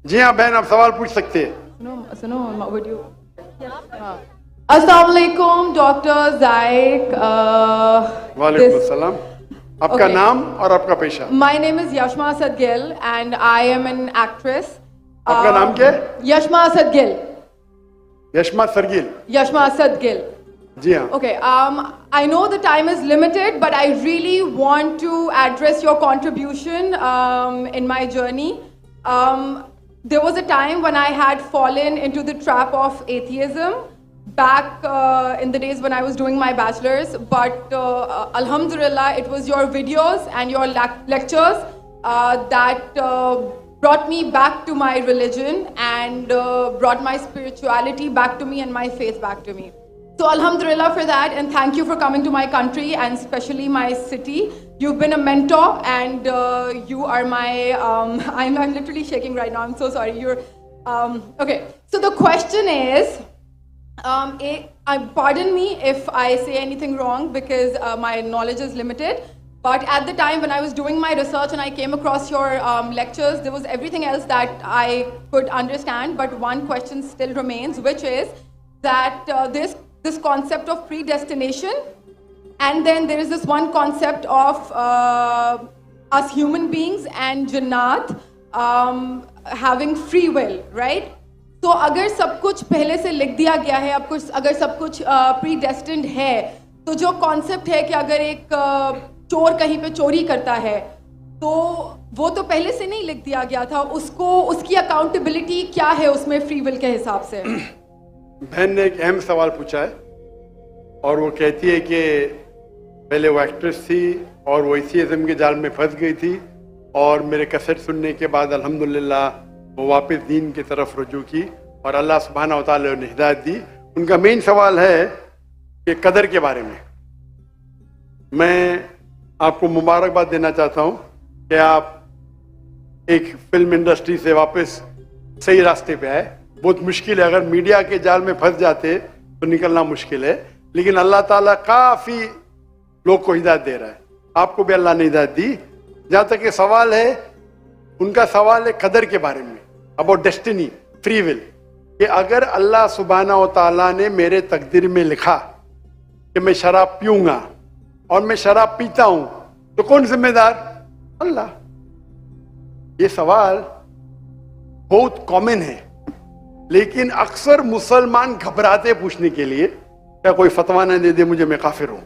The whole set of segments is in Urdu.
جی ہاں بہن، آپ سوال پوچھ سکتے ہیں. سنو ویڈیو. السلام علیکم ڈاکٹر زائق. وعلیکم السلام. آپ کا نام اور آپ کا پیشہ؟ My name is Yashma Asad Gill and I am an actress. آپ کا نام کیا ہے؟ Yashma Asad Gill. یشما سرگیل. Yashma Asad Gill. جی ہاں. Okay, I know the time is limited, but I really want to address your contribution in my journey. There was a time when I had fallen into the trap of atheism back in the days when I was doing my bachelor's, but alhamdulillah, it was your videos and your lectures that brought me back to my religion and brought my spirituality back to me and my faith back to me. So alhamdulillah for that, and thank you for coming to my country and especially my city. You've been a mentor and you are my, I'm literally shaking right now, I'm so sorry. Okay, so the question is, pardon me if I say anything wrong because my knowledge is limited, but at the time when I was doing my research and I came across your lectures, there was everything else that I could understand, but one question still remains, which is that this concept of predestination, and then there is this one concept of us human beings and Jannat having free will, right? تو اگر سب کچھ پہلے سے لکھ دیا گیا ہے، اگر سب کچھ پری ڈیسٹنڈ ہے، تو جو کانسیپٹ ہے کہ اگر ایک چور کہیں پہ چوری کرتا ہے تو وہ تو پہلے سے نہیں لکھ دیا گیا تھا، اس کی اکاؤنٹیبلٹی کیا ہے اس میں فری ول کے حساب سے؟ بہن نے ایک اہم سوال پوچھا ہے اور وہ کہتی ہے کہ پہلے وہ ایکٹریس تھی اور وہ ایتھیزم کے جال میں پھنس گئی تھی، اور میرے کیسٹ سننے کے بعد الحمدللہ وہ واپس دین کی طرف رجوع کی اور اللہ سبحانہ و تعالیٰ نے ہدایت دی. ان کا مین سوال ہے کہ قدر کے بارے میں. میں آپ کو مبارکباد دینا چاہتا ہوں کہ آپ ایک فلم انڈسٹری سے واپس صحیح راستے پہ آئے. بہت مشکل ہے، اگر میڈیا کے جال میں پھنس جاتے تو نکلنا مشکل ہے، لیکن اللہ تعالیٰ کافی لوگ کو ہدایت دے رہا ہے. آپ کو بھی اللہ نے ہدایت دی. جہاں تک یہ سوال ہے، ان کا سوال ہے قدر کے بارے میں، اباؤٹ ڈیسٹنی، فری ول، کہ اگر اللہ سبحانہ و تعالیٰ نے میرے تقدیر میں لکھا کہ میں شراب پیوں گا اور میں شراب پیتا ہوں تو کون ذمہ دار؟ اللہ. یہ سوال بہت کامن ہے، لیکن اکثر مسلمان گھبراتے پوچھنے کے لیے کیا کوئی فتویٰ نہ دے دے مجھے، میں کافر ہوں.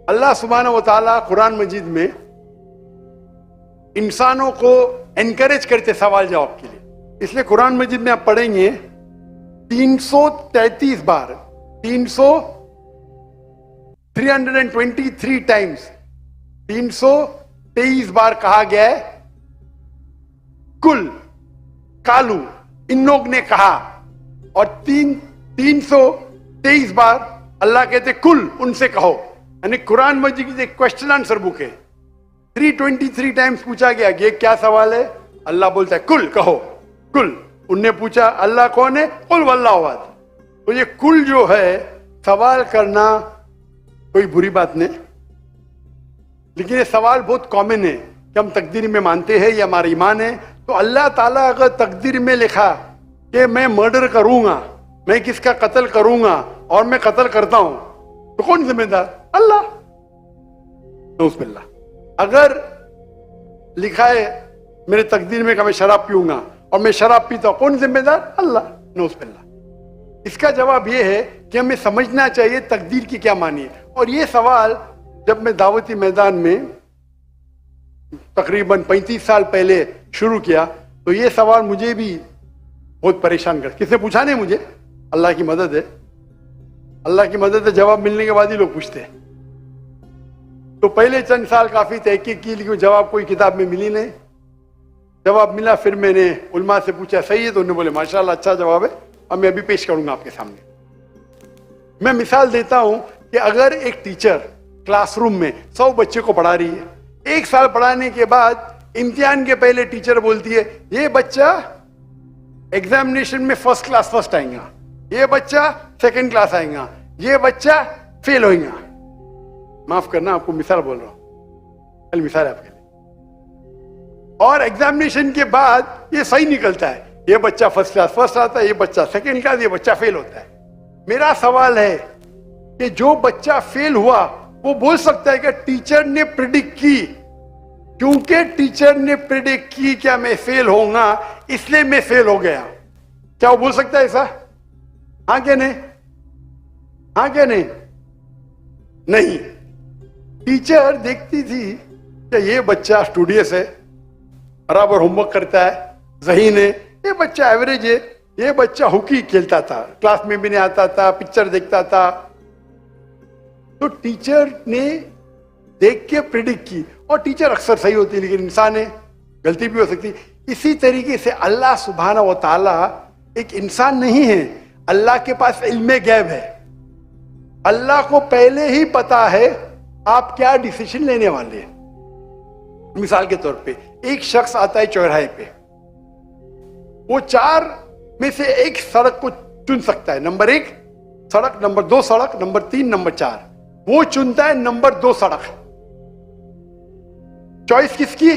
اللہ سبحانہ و تعالیٰ قرآن مجید میں انسانوں کو انکریج کرتے سوال جواب کے لیے. اس لیے قرآن مجید میں آپ پڑھیں گے 333 بار 323 ٹائمز 323 بار کہا گیا ہے کل، کالو، ان لوگ نے کہا، اور 323 بار اللہ کہتے کل، ان سے کہو. یعنی قرآن مجید کی ایک کوشچن آنسر بک ہے. 323 ٹائمز پوچھا گیا کہ یہ کیا سوال ہے، اللہ بولتا ہے کل، کہو کل. ان نے پوچھا اللہ کون ہے، قل واللہ احد. تو یہ کل جو ہے سوال کرنا کوئی بری بات نہیں، لیکن یہ سوال بہت کامن ہے کہ ہم تقدیر میں مانتے ہیں، یہ ہمارا ایمان ہے. تو اللہ تعالیٰ اگر تقدیر میں لکھا کہ میں مرڈر کروں گا، میں کس کا قتل کروں گا اور میں قتل کرتا ہوں، تو کون ذمہ دار؟ اللہ. نعوذ باللہ. اگر لکھا ہے میرے تقدیر میں کہ میں شراب پیوں گا اور میں شراب پیتا ہوں، کون ذمہ دار؟ اللہ. نعوذ باللہ. اس کا جواب یہ ہے کہ ہمیں سمجھنا چاہیے تقدیر کی کیا معنی ہے. اور یہ سوال جب میں دعوتی میدان میں تقریباً 35 سال پہلے شروع کیا تو یہ سوال مجھے بھی بہت پریشان کر. کس نے پوچھا نہیں مجھے، اللہ کی مدد ہے، اللہ کی مدد ہے. جواب ملنے کے بعد ہی لوگ پوچھتے ہیں. تو پہلے چند سال کافی تحقیق کی، لیکن جواب کوئی کتاب میں ملی نہیں. جواب ملا، پھر میں نے علماء سے پوچھا صحیح ہے، تو انہوں نے بولے ماشاءاللہ اچھا جواب ہے، اور میں ابھی پیش کروں گا آپ کے سامنے. میں مثال دیتا ہوں کہ اگر ایک ٹیچر کلاس روم میں 100 بچے کو پڑھا رہی ہے، 1 سال پڑھانے کے بعد امتحان کے پہلے ٹیچر بولتی ہے یہ بچہ ایگزامینیشن میں فرسٹ کلاس فرسٹ آئیں گا، یہ بچہ سیکنڈ کلاس آئیں گا، یہ بچہ فیل ہوئیں گا. معاف کرنا، آپ کو مثال بول رہا ہوں، مثال ہے آپ کے لیے. اور ایگزامینیشن کے بعد یہ صحیح نکلتا ہے, یہ بچہ فرسٹ کلاس فرسٹ آتا ہے, یہ بچہ سیکنڈ کلاس, یہ بچہ فیل ہوتا ہے. میرا سوال ہے کہ جو بچہ فیل ہوا وہ بول سکتا ہے کہ ٹیچر نے پریڈکٹ کی, کیونکہ ٹیچر نے پریڈکٹ کی کیا میں فیل ہوں گا اس لیے میں فیل ہو گیا, کیا وہ بول سکتا ہے ایسا؟ ہاں کہ نہیں؟ ہاں کہ نہیں؟ نہیں. ٹیچر دیکھتی تھی کہ یہ بچہ اسٹوڈیس ہے, برابر ہوم ورک کرتا ہے, ذہین ہے, یہ بچہ ایوریج ہے, یہ بچہ ہاکی کھیلتا تھا, کلاس میں بھی نہیں آتا تھا, پکچر دیکھتا تھا. تو ٹیچر نے دیکھ کے پریڈکٹ کی, اور ٹیچر اکثر صحیح ہوتی ہے لیکن انسان ہے, غلطی بھی ہو سکتی. اسی طریقے سے اللہ سبحانہ و تعالی ایک انسان نہیں ہے, اللہ کے پاس علم غیب ہے. اللہ کو پہلے ہی پتا ہے آپ کیا ڈیسیشن لینے والے ہیں. مثال کے طور پہ ایک شخص آتا ہے چوراہے پہ, وہ 4 میں سے ایک سڑک کو چن سکتا ہے, نمبر 1 سڑک, نمبر 2 سڑک, نمبر 3, نمبر 4. وہ چنتا ہے نمبر 2 سڑک. چوائس کس کی؟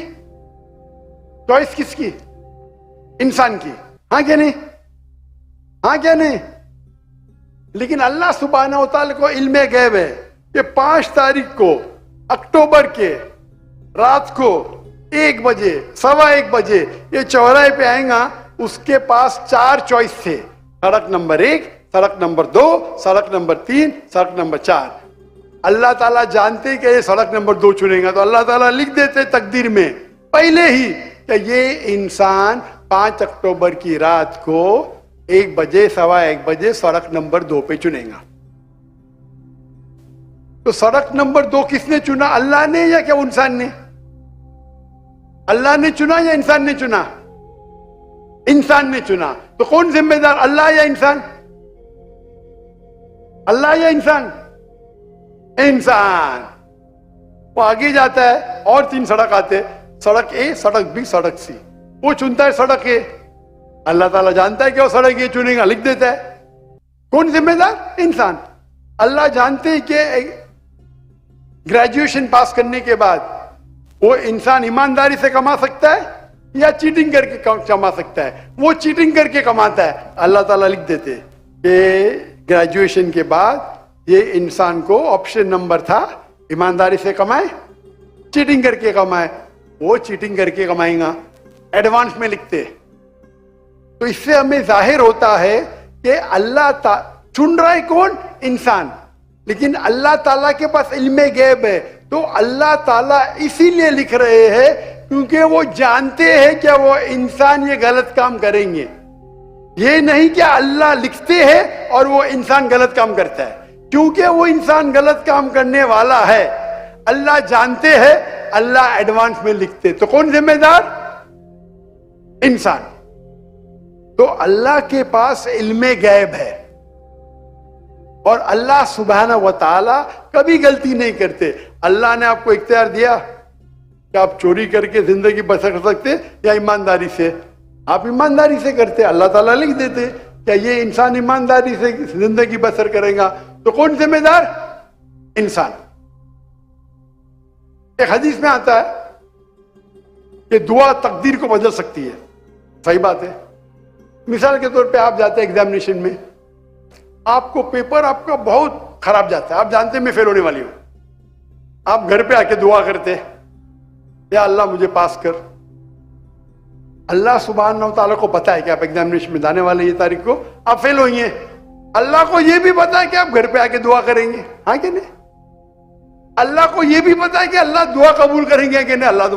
چوائس کس کی؟ انسان کی. ہاں کیا نہیں؟ ہاں کیا نہیں؟ لیکن اللہ سبحانہ و تعالی کو علم غیب ہے کہ 5 تاریخ کو اکتوبر کے رات کو 1 بجے 1:15 بجے یہ چوراہے پہ آئیں گا. اس کے پاس 4 چوائس تھے, سڑک نمبر 1, سڑک نمبر 2, سڑک نمبر 3, سڑک نمبر 4. اللہ تعالیٰ جانتے کہ یہ سڑک نمبر 2 چنیں گا, تو اللہ تعالیٰ لکھ دیتے تقدیر میں پہلے ہی کہ یہ انسان 5 اکتوبر کی رات کو 1 بجے 1:15 بجے سڑک نمبر 2 پہ چنیں گا. تو سڑک نمبر 2 کس نے چنا, اللہ نے یا کیا انسان نے؟ اللہ نے چنا یا انسان نے چنا؟ انسان نے چنا. تو کون ذمہ دار, اللہ یا انسان؟ اللہ یا انسان؟ انسان. وہ آگے جاتا ہے اور 3 سڑک آتے, سڑک اے, سڑک بی, سڑک سی. وہ چنتا ہے سڑک اے, اللہ تعالیٰ جانتا ہے کہ وہ سڑک اے چنے گا, لکھ دیتا ہے. کون ذمہ دار؟ انسان. اللہ جانتے ہیں کہ گریجویشن پاس کرنے کے بعد وہ انسان ایمانداری سے کما سکتا ہے یا چیٹنگ کر کے کما سکتا ہے. وہ چیٹنگ کر کے کماتا ہے, اللہ تعالیٰ لکھ دیتے کہ گریجویشن کے بعد یہ انسان کو آپشن نمبر تھا ایمانداری سے کمائے, چیٹنگ کر کے کمائے. وہ چیٹنگ کر کے کمائیں گا, ایڈوانس میں لکھتے. تو اس سے ہمیں ظاہر ہوتا ہے کہ اللہ چن رہا ہے کون؟ انسان. لیکن اللہ تعالیٰ کے پاس علم غیب ہے, تو اللہ تعالیٰ اسی لیے لکھ رہے ہیں کیونکہ وہ جانتے ہیں کہ وہ انسان یہ غلط کام کریں گے. یہ نہیں کہ اللہ لکھتے ہیں اور وہ انسان غلط کام کرتا ہے, کیونکہ وہ انسان غلط کام کرنے والا ہے. اللہ جانتے ہیں, اللہ ایڈوانس میں لکھتے. تو کون ذمہ دار؟ انسان. تو اللہ کے پاس علم غیب ہے, اور اللہ سبحانہ و تعالی کبھی غلطی نہیں کرتے. اللہ نے آپ کو اختیار دیا کہ آپ چوری کر کے زندگی بسر کر سکتے یا ایمانداری سے. آپ ایمانداری سے کرتے, اللہ تعالیٰ لکھ دیتے کہ یہ انسان ایمانداری سے زندگی بسر کرے گا. تو کون ذمہ دار؟ انسان. ایک حدیث میں آتا ہے کہ دعا تقدیر کو بدل سکتی ہے. صحیح بات ہے. مثال کے طور پہ آپ جاتے ہیں ایگزامینیشن میں, آپ کو پیپر آپ کا بہت خراب جاتا ہے, آپ جانتے ہیں میں فیل ہونے والی ہوں. آپ گھر پہ آ کے دعا کرتے, یا اللہ مجھے پاس کر. اللہ سبحانہ و تعالیٰ کو پتا ہے کہ آپ ایگزامینیشن میں جانے والے یہ تاریخ کو آپ فیل ہوئی ہیں. اللہ کو یہ بھی پتا ہے کہ آپ گھر پہ آ کے دعا کریں گے, ہاں کہ نہیں؟ اللہ کو یہ بھی پتا ہے کہ اللہ دعا قبول کریں گے کہ نہیں. اللہ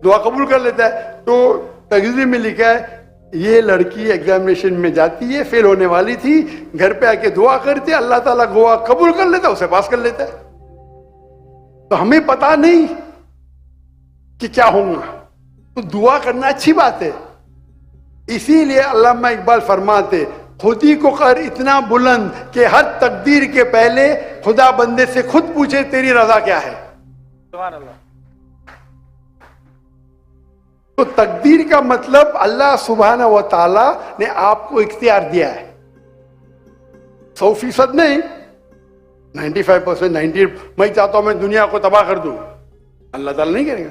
دعا قبول کر لیتا ہے. تو تقریر میں لکھا ہے یہ لڑکی ایگزامینیشن میں جاتی ہے, فیل ہونے والی تھی, گھر پہ آ کے دعا کرتی, اللہ تعالیٰ دعا قبول کر لیتا, اسے پاس کر لیتا ہے. تو ہمیں پتا نہیں کہ کیا ہوگا, تو دعا کرنا اچھی بات ہے. اسی لیے علامہ اقبال فرماتے خودی کو کر اتنا بلند کہ ہر تقدیر کے پہلے خدا بندے سے خود پوچھے تیری رضا کیا ہے. سبحان اللہ. تو تقدیر کا مطلب اللہ سبحانہ و تعالی نے آپ کو اختیار دیا ہے. 100% نہیں, 95%, 90%. میں چاہتا ہوں میں دنیا کو تباہ کر دوں, اللہ تعالیٰ نہیں کرے گا.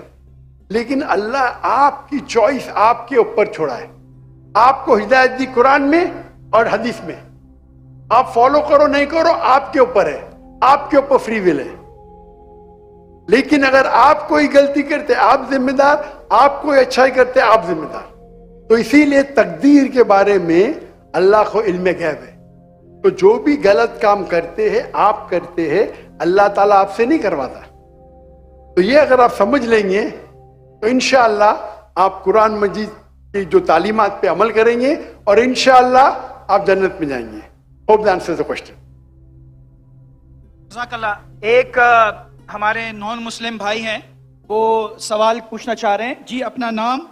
لیکن اللہ آپ کی چوائس آپ کے اوپر چھوڑا ہے. آپ کو ہدایت دی قرآن میں اور حدیث میں. آپ فالو کرو نہیں کرو آپ کے اوپر ہے, آپ کے اوپر فری ول ہے. لیکن اگر آپ کوئی غلطی کرتے آپ ذمہ دار, آپ کوئی اچھائی کرتے آپ ذمہ دار. تو اسی لیے تقدیر کے بارے میں اللہ کو علم غیب ہے. تو جو بھی غلط کام کرتے ہیں آپ کرتے ہیں, اللہ تعالیٰ آپ سے نہیں کرواتا. تو یہ اگر آپ سمجھ لیں گے تو انشاءاللہ آپ قرآن مجید کی جو تعلیمات پہ عمل کریں گے اور انشاءاللہ آپ جنت میں جائیں گے. Hope that answers the question. جزاک اللہ. ایک ہمارے نان مسلم بھائی ہیں, وہ سوال پوچھنا چاہ رہے ہیں. جی اپنا نام